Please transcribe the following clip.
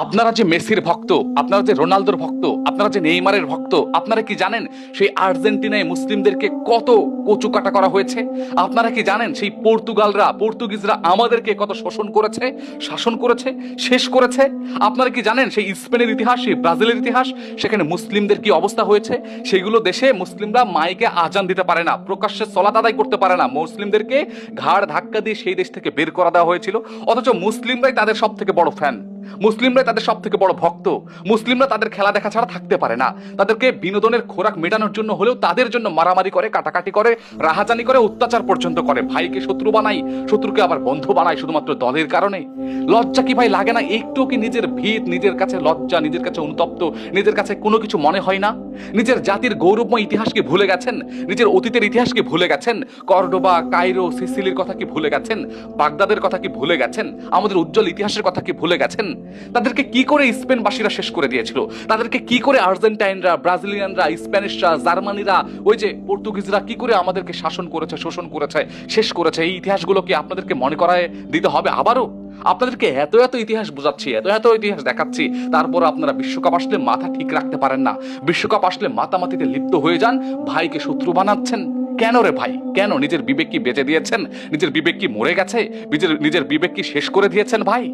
আপনারা যে মেসির ভক্ত, আপনারা যে রোনালদোর ভক্ত, আপনারা যে নেইমারের ভক্ত, আপনারা কি জানেন সেই আর্জেন্টিনায় মুসলিমদেরকে কত কচুকাটা করা হয়েছে? আপনারা কি জানেন সেই পর্তুগিজরা আমাদেরকে কত শোষণ করেছে, শাসন করেছে, শেষ করেছে? আপনারা কি জানেন সেই স্পেনের ইতিহাস, সেই ব্রাজিলের ইতিহাস, সেখানে মুসলিমদের কি অবস্থা হয়েছে? সেগুলো দেশে মুসলিমরা মাইকে আজান দিতে পারে না, প্রকাশ্যে সলাত আদায় করতে পারে না, মুসলিমদেরকে ঘাড় ধাক্কা দিয়ে সেই দেশ থেকে বের করে দেওয়া হয়েছিল। অথচ মুসলিমরাই তাদের সব থেকে বড় ফ্যান, মুসলিমরাই তাদের সব থেকে বড় ভক্ত, মুসলিমরা তাদের খেলা দেখা ছাড়া থাকতে পারে না। তাদেরকে বিনোদনের খোরাক মেটানোর জন্য হলেও তাদের জন্য মারামারি করে, কাটাকাটি করে, রাহাজানি করে, অত্যাচার পর্যন্ত করে। ভাইকে শত্রু বানাই, শত্রুকে আবার বন্ধু বানাই শুধুমাত্র দলের কারণে। লজ্জা কি ভাই লাগে না? একটু কি নিজের ভিত, নিজের কাছে লজ্জা, নিজের কাছে অনুতপ্ত, নিজের কাছে কোনো কিছু মনে হয় না? নিজের জাতির গৌরবময় ইতিহাসকে ভুলে গেছেন? নিজের অতীতের ইতিহাসকে ভুলে গেছেন? কর্ডোবা, কায়রো, সিসিলির কথা কি ভুলে গেছেন? বাগদাদের কথা কি ভুলে গেছেন? আমাদের উজ্জ্বল ইতিহাসের কথা কি ভুলে গেছেন? তাদেরকে কি করে স্পেনবাসীরা শেষ করে দিয়েছিল? তাদেরকে কি করে আর্জেন্টাইনরা, ব্রাজিলিয়ানরা, স্প্যানিশরা, জার্মানিরা, ওই যে পর্তুগিজরা কি করে আমাদেরকে শাসন করেছে, শোষণ করেছে, শেষ করেছে? এই ইতিহাসগুলো কি আপনাদেরকে মনে করায় দিতে হবে আবারও? আপনাদেরকে এত এত ইতিহাস বোঝাচ্ছি, এত এত ইতিহাস দেখাচ্ছি, তারপর আপনারা বিশ্বকাপ আসলে মাথা ঠিক রাখতে পারেন না। বিশ্বকাপ আসলে মাতামাতিতে লিপ্ত হয়ে যান, ভাইকে শত্রু বানাচ্ছেন। কেন রে ভাই, কেন? নিজের বিবেক কি বেঁচে দিয়েছেন? নিজের বিবেক কি মরে গেছে? নিজের বিবেক কি শেষ করে দিয়েছেন ভাই?